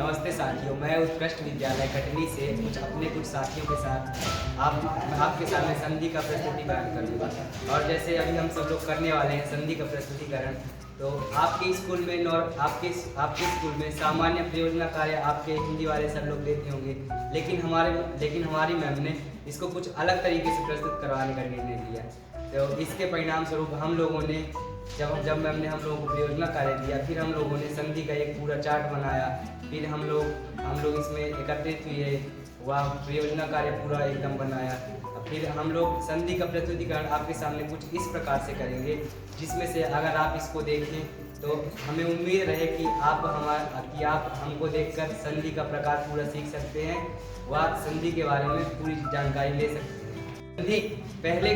नमस्ते साथियों, मैं उत्कृष्ट विद्यालय कटनी से कुछ साथियों के साथ आपके सामने संधि का प्रस्तुतिकरण करूँगा। और जैसे अभी हम सब लोग करने वाले हैं संधि का प्रस्तुतिकरण, तो आपके स्कूल में सामान्य प्रयोजना कार्य आपके हिंदी वाले सब लोग देते होंगे, लेकिन हमारी मैम ने इसको कुछ अलग तरीके से प्रस्तुत करवाने का निर्णय लिया। तो इसके परिणाम स्वरूप हम लोगों ने जब मैम ने हम लोगों को प्रयोजना कार्य दिया, फिर हम लोगों ने संधि का एक पूरा चार्ट बनाया। फिर हम लोग इसमें एकत्रित हुए, वह प्रयोजना कार्य पूरा एकदम बनाया। फिर हम लोग संधि का प्रस्तुतिकरण आपके सामने कुछ इस प्रकार से करेंगे, जिसमें से अगर आप इसको देखें तो हमें उम्मीद रहे कि आप हमको देखकर संधि का प्रकार पूरा सीख सकते हैं, वह संधि के बारे में पूरी जानकारी ले सकते हैं। संधि पहले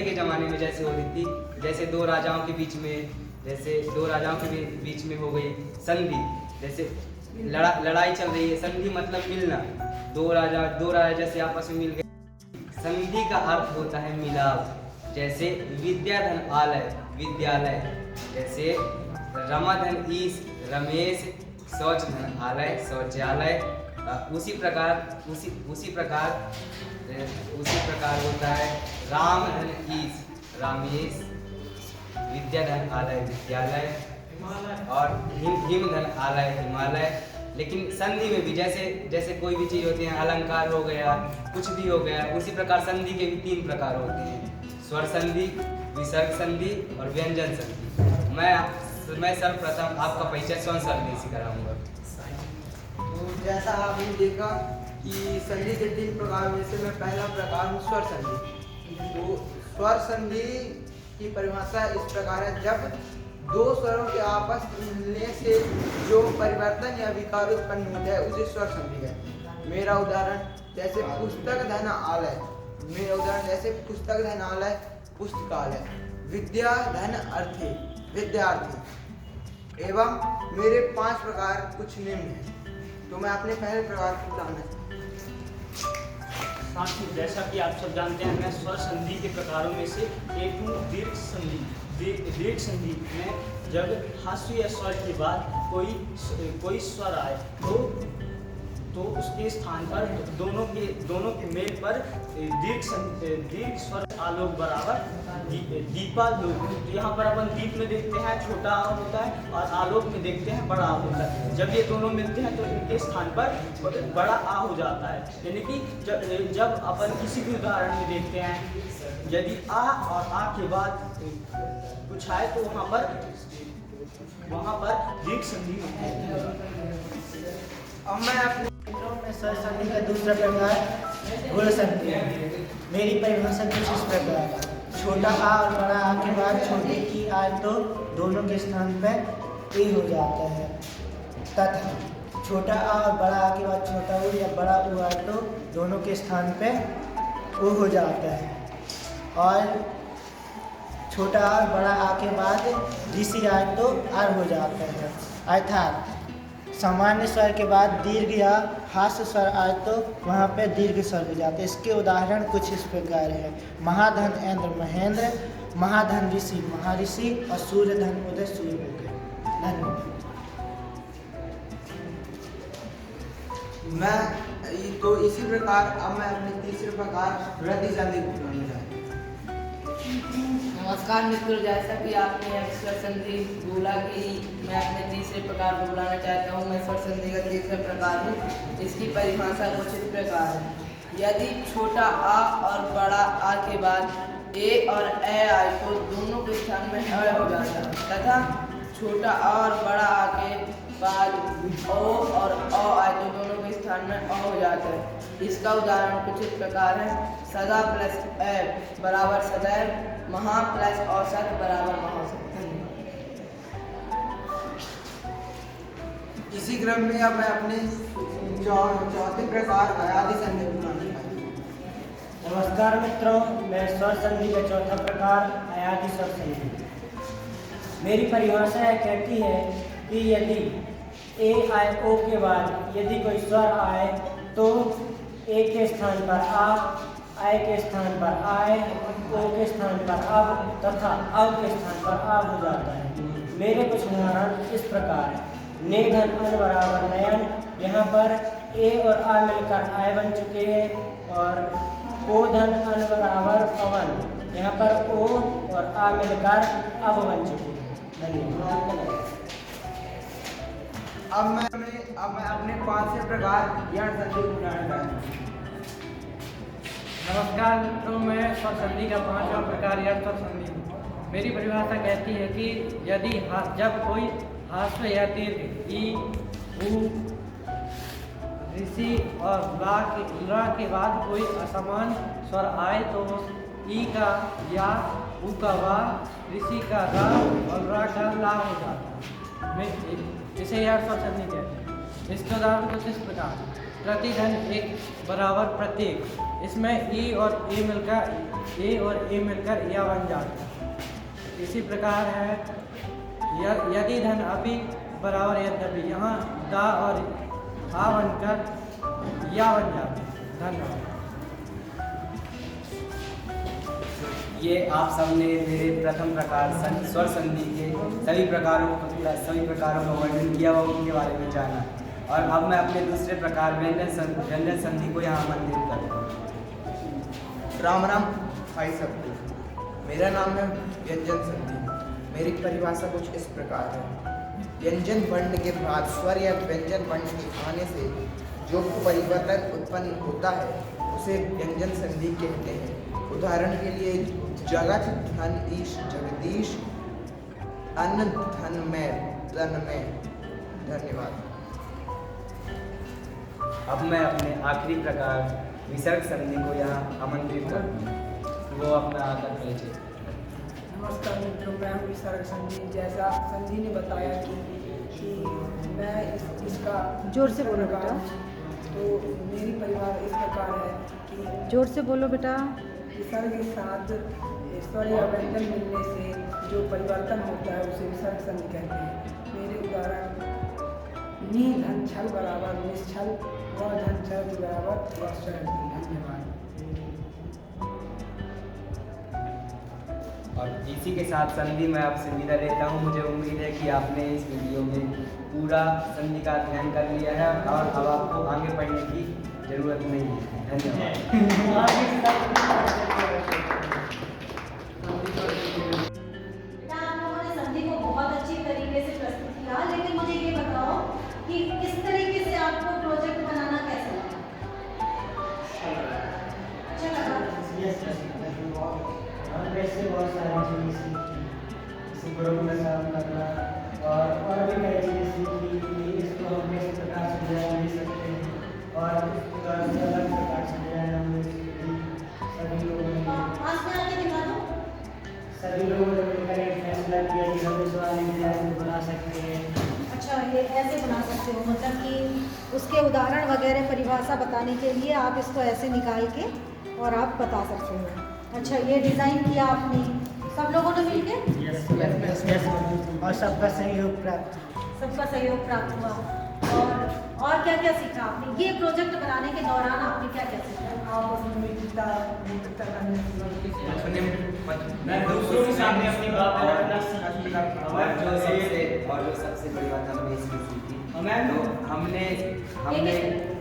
के ज़माने में जैसे होती थी, जैसे दो राजाओं के बीच में हो गई संधि, जैसे लड़ाई चल रही है, संधि मतलब मिलना, दो राजा जैसे आपस में मिल गए। संधि का अर्थ होता है मिलाव, जैसे विद्या धन आलय विद्यालय, जैसे रमा धन ईश रमेश, शौच धन आलय शौचालय। उसी प्रकार होता है राम धन ईश रामेश, विद्या धन आलय विद्यालय, और हिम धन आलय हिमालय। लेकिन संधि में भी जैसे कोई भी चीज़ होती है, अलंकार हो गया, कुछ भी हो गया, उसी प्रकार संधि के भी 3 प्रकार होते हैं: स्वर संधि, विसर्ग संधि और व्यंजन संधि। मैं सर्वप्रथम आपका परिचय स्वर संधि से कराऊंगा। तो जैसा आपने देखा कि संधि के 3 प्रकार में से मैं पहला प्रकार हूँ स्वर संधि। तो स्वर संधि की परिभाषा इस प्रकार है: जब दो स्वरों के आपस मिलने से जो परिवर्तन या विकार उत्पन्न होता है उसे स्वर संधि कहते हैं। मेरा उदाहरण जैसे पुस्तक धन आलय, पुस्तकालय, विद्या धन अर्थी विद्यार्थी। एवं मेरे 5 प्रकार कुछ निम्न हैं। तो मैं अपने पहले प्रकार को बताना साथियों, जैसा कि आप सब जानते हैं, मैं स्वर संधि के प्रकारों में से एक हूँ दीर्घ संधि। दीर्घ संधि में जब हास्य या स्वर के बाद कोई स्वर आए तो उसके स्थान पर दोनों के मेल पर दीर्घ स्वर आलोक बराबर दीपालोक। यहाँ पर अपन दीप में देखते हैं छोटा आ होता है और आलोक में देखते हैं बड़ा आ होता है। जब ये दोनों मिलते हैं तो इनके स्थान पर बड़ा आ हो जाता है। यानी कि जब अपन किसी भी उदाहरण में देखते हैं, यदि आ और आ के बाद कुछ आए तो वहाँ पर दीर्घ संधि होती है। अब मैं अपने में स्वर संधि का दूसरा प्रकार गुण संधि है। मेरी परिभाषा कुछ इस प्रकार है: छोटा आ और बड़ा आ के बाद छोटे की आए तो दोनों के स्थान पर ए हो जाता है, तथा छोटा आ और बड़ा आ के बाद छोटा ऊ या बड़ा ऊ आए तो दोनों के स्थान पर ओ हो जाता है। और छोटा आ और बड़ा आ के बाद ऋषि आए तो आर हो जाता है। अर्थात सामान्य स्वर के बाद दीर्घ या हास्य स्वर आए तो वहाँ पे दीर्घ स्वर हो जाते हैं। इसके उदाहरण कुछ इस प्रकार है: महाधन इंद्र महेंद्र, महाधन ऋषि महर्षि और सूर्यधन उदय सूर्य। धन्यवाद। तो इसी प्रकार अब मैं अपने तीसरे प्रकार वृद्धि संधि को बताना चाहता हूँ। नमस्कार मित्रों, जैसा कि आपने स्वर संधि बोला कि मैं अपने तीसरे प्रकार को बुलाना चाहता हूँ। मैं स्वर संधि का तीसरा प्रकार हूँ। इसकी परिभाषा कुछ इस प्रकार है: यदि छोटा आ और बड़ा आ के बाद ए और ए आए तो दोनों के स्थान में अ हो जाता है, तथा छोटा आ और बड़ा आ के बाद ओ और अ आए तो दोनों के स्थान में अ हो जाता है। इसका उदाहरण कुछ इस प्रकार है: सदा प्लस ए बराबर सदैव, महा प्लस औसत बराबर महाऔसत। इसी क्रम में अब मैं अपने चौथे प्रकार अयादि संधि को बताना चाहता हूँ। नमस्कार मित्रों, मैं स्वर संधि का चौथा प्रकार अयादि स्वर संधि। मेरी परिभाषा यह कहती है कि यदि ए आए ओ के बाद यदि कोई स्वर आए तो ए के स्थान पर आ, आय के स्थान पर आय, ओ के स्थान पर अब तथा अब के स्थान पर आ हो जाता है। मेरे कुछ उदाहरण इस प्रकार है: ने धन अन बराबर नयन। यहाँ पर ए और आ मिलकर आय बन चुके हैं। और ओ धन अन बराबर पवन, यहाँ पर ओ और आ मिलकर अब बन चुके हैं। धन्यवाद। अब मैं अपने 5वें प्रकार यण संधि को बनाना चाहूँगा। नमस्कार मित्रों, मैं स्वर संधि का 5वां प्रकार यण स्वर संधि हूँ। मेरी परिभाषा कहती है कि यदि जब कोई ह्रस्व या दीर्घ ई, ऊ, ऋषि और ला के बाद कोई असमान स्वर आए तो ई का या, ऊ का वा, ऋषि का रा और रा का ला हो जाता है। इसे यण स्वर संधि कहते हैं। इसके उदाहरण कुछ इस प्रकार: प्रतिधन एक बराबर प्रत्येक, इसमें ई और ए मिलकर या बन जाता है। इसी प्रकार है यदि धन अपि बराबर यद्यपि, यहाँ दा और आ बनकर या बन जाता है। धन्यवाद। ये आप सबने मेरे प्रथम प्रकार स्वर संधि के सभी प्रकारों का वर्णन किया और उनके बारे में जाना। और अब मैं अपने दूसरे प्रकार व्यंजन संधि को यहाँ आमंत्रित करता हूँ। राम राम भाई सबको, मेरा नाम है व्यंजन संधि। मेरी परिभाषा कुछ इस प्रकार है: व्यंजन वर्ण के बाद स्वर या व्यंजन वर्ण के आने से जो परिवर्तन उत्पन्न होता है उसे व्यंजन संधि कहते हैं। उदाहरण के लिए जगत धन ईश जगदीश, अन्न धन में तन में। धन्यवाद। अब मैं अपने आखिरी प्रकार विसर्ग संधि को यहाँ आमंत्रित करता हूँ। वो अपना आकर परिचय। नमस्कार मित्रों, मैं हूँ विसर्ग संधि। जैसा संधि ने बताया कि मैं इसका जोर से बोलो बेटा। तो मेरी परिवार इस प्रकार है कि जोर से बोलो बेटा। विसर्ग के साथ स्वर या व्यंजन मिलने से जो परिवर्तन होता है उसे विसर्ग संधि कहते हैं। मेरे उदाहरण: नि धन छल बराबर निश्छल, व धन छल के बराबर वस्त्र। धन्यवाद। और इसी के साथ संधि मैं आपसे विदा लेता हूँ। मुझे उम्मीद है कि आपने इस वीडियो में पूरा संधि का अध्ययन कर लिया है और अब आपको आगे पढ़ने की जरूरत नहीं है। धन्यवाद। आप लोगों ने संधि को बहुत अच्छी तरीके से प्रस्तुत किया, लेकिन मुझे ये बताओ कि इस तरीके से आपको प्रोजेक्ट बनाना कैसा लगा? अच्छा लगा? और वैसे बहुत सारी चीज़ें सीखी, जैसे ग्रुप में काम करना और भी कई चीज़ें सीखी कि इसको हम किस प्रकार से डिजाइन दे सकते हैं और अलग प्रकार से डिजाइन हम सभी लोगों ने पास में आके दिखा दो। सभी लोगों ने मिलकर एक फैसला किया कि हम इस वाले डिजाइन को बना सकते हैं। अच्छा, ये ऐसे बना सकते हो, मतलब कि उसके उदाहरण वगैरह परिभाषा बताने के लिए आप इसको ऐसे निकाल के और आप बता सकते हो। अच्छा, ये डिज़ाइन किया आपने सब लोगों ने मिलकर? यस। और सबका सहयोग प्राप्त। सबका सहयोग प्राप्त हुआ। और क्या क्या सीखा आपने? ये प्रोजेक्ट बनाने के दौरान आपने क्या क्या सीखा? आपस में मित्रता करने मैं दूसरों के सामने अपनी बात रखना सीखी। और जो सबसे बड़ी बात हमने इसकी सीखी,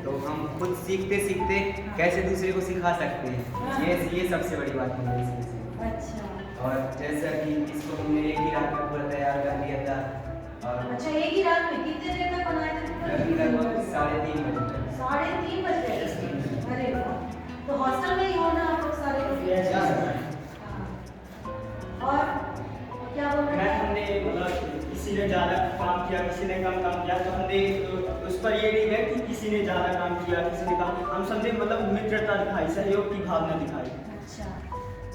तो हम खुद सीखते सीखते कैसे दूसरे को सिखा सकते हैं, ये सबसे बड़ी बात हमने इसमें सीखी। अच्छा। और जैसा कि इसको हमने एक ही रात में पूरा तैयार कर लिया था। और अच्छा, एक ही रात में कितने देर तक बनाए थे? लगभग 3:30 बजे तक। 3:30 बजे? अरे वाह! तो हॉस्टल में ही हो ना आप लोग सारे? हाँ। और क्या बोल रहे हैं? हमने मतलब किसी ने ज़्यादा काम किया, किसी ने कम काम किया, तो हमने उस पर ये नहीं है कि किसी ने ज़्यादा काम किया, किसी ने कम। हम सबने मतलब मित्रता दिखाई, सहयोग की भावना दिखाई। अच्छा,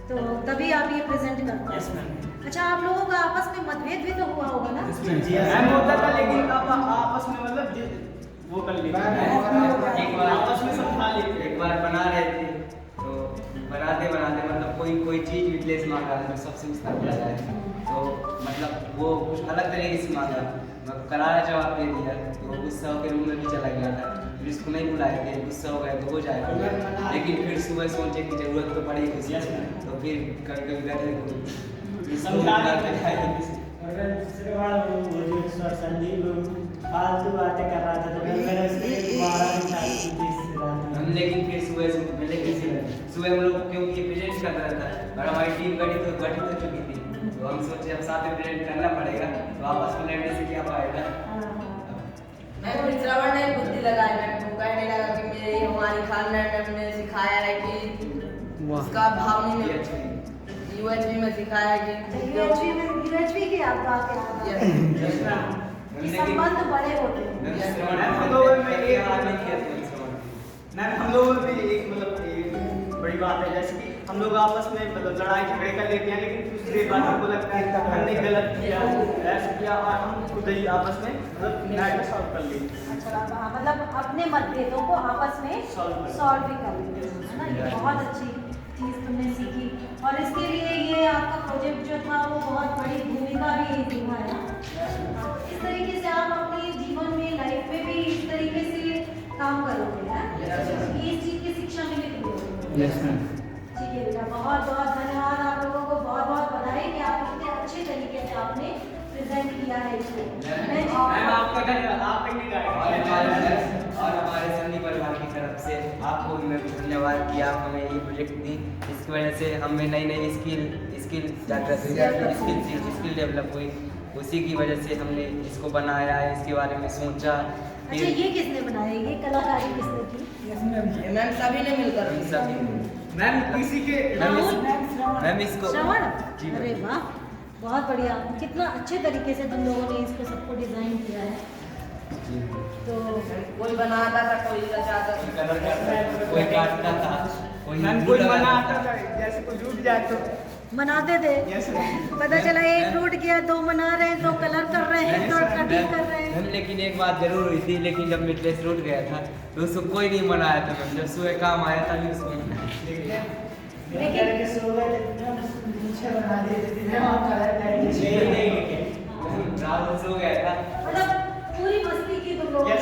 तो तभी आप ये प्रेजेंट करते हैं? Yes ma'am. अच्छा, आप लोगों का आपस में मतभेद भी तो हुआ होगा ना? मैम होता था, लेकिन अब आपस में मतलब वो कर लेते हैं। एक बार आपस में समझा लेते हैं। एक बार बना रहे थे तो बनाते मतलब कोई चीज़ रिप्लेस मांगा तो सबसे उसका बोला जाए, तो मतलब वो कुछ अलग तरीके से मांगा, करारा जवाब दे दिया तो गुस्सा होकर रूम में भी चला गया था। फिर इसको नहीं बुलाए थे, गुस्सा हो गए तो हो जाएगा, लेकिन फिर सुबह सोचे कि जरूरत तो पड़ेगी उसकी, तो फिर कभी गए तो समझा देते हैं। और दूसरे बार वो जो स्वर संधि फालतू बातें कर रहा था तो मैंने उसके दोबारा निकाल दी। लेकिन फिर सुबह हम लोग क्योंकि प्रेजेंट कर रहा था और हमारी टीम गठित हो चुकी थी, तो हम सोचे अब साथ में प्रेजेंट करना पड़ेगा, तो आपस में लड़ने से क्या फायदा। मैं श्रवण ने बुद्धि लगाई, मैं को कहने लगा कि मेरी हमारी खान मैडम ने सिखाया है कि उसका भाव नहीं यूएचवी में सिखाया है कि यूएचवी की आप बात कर रहे हैं कि संबंध बड़े होते हैं। हम लोगों में एक मतलब एक बड़ी बात है, जैसे कि हम लोग आपस में मतलब लड़ाई झगड़े कर लेते हैं, लेकिन कुछ देर बाद हमको लगता है कि हमने गलत किया, ऐसा किया, और हम खुद ही आपस में मतलब मैटर सॉल्व कर लेते हैं। अच्छा, मतलब अपने मतभेदों को आपस में सॉल्व भी कर लेते हैं, है ना। ये बहुत अच्छी चीज़ तुमने सीखी, और इसके लिए ये आपका प्रोजेक्ट जो था वो बहुत बड़ी भूमिका भी निभाया। इस तरीके से आप अपने जीवन में, लाइफ में भी इस तरीके से काम करोगे, इस चीज़ की शिक्षा मिली तुमको। ठीक है बेटा, बहुत बहुत धन्यवाद आप लोगों को, बहुत बहुत बधाई कि आप इतने अच्छे तरीके से आपने प्रेजेंट किया है इसको। आपका धन्यवाद, आप नहीं गाएंगे। और हमारे सन्नी परिवार की तरफ से आपको भी मैं धन्यवाद कि आप हमें ये प्रोजेक्ट दी, इसकी वजह से हमें नई नई स्किल जागृत हुई, स्किल डेवलप हुई, उसी की वजह से हमने इसको बनाया है, इसके बारे में सोचा। अच्छा, ये किसने बनाया, ये कलाकारी किसने की? मैम सभी ने मिलकर हम सभी मैम किसी के मैम इसको श्रवण, जी अरे वाह, बहुत बढ़िया, कितना अच्छे तरीके से तुम लोगों ने इसको सबको डिजाइन किया है। तो कोई बनाता था, कोई रचाता था, कलर करता था, कोई काटता था, कोई बनाता था, जैसे कोई टूट जाए तो मनाते थे। पता चला एक टूट गया, दो मना रहे हैं, दो कलर कर रहे हैं, दो कटिंग कर रहे हैं। मैम लेकिन एक बात जरूर हुई थी, लेकिन जब नेकलेस टूट गया था तो उसको कोई नहीं मनाया था मैम, जब सुबह काम आया था नहीं उसको राहुल सो गया था। मतलब पूरी मस्ती की तुम लोगों ने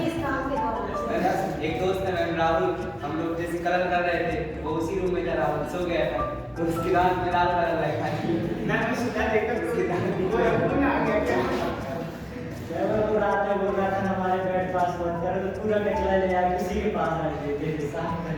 इस काम के दौरान। एक दोस्त है मैम राहुल, हम लोग जैसे कलर कर रहे थे, वो उसी रूम में था, राहुल सो गया था, तो उसकी रात में लाल कलर लगा मैं भी सुधा देखकर वो आ गया क्या वो रात में बोल रहा था हमारे बेड पास बंद करो, तो पूरा निकला ले आके उसी के पास रख देते थे, साफ कर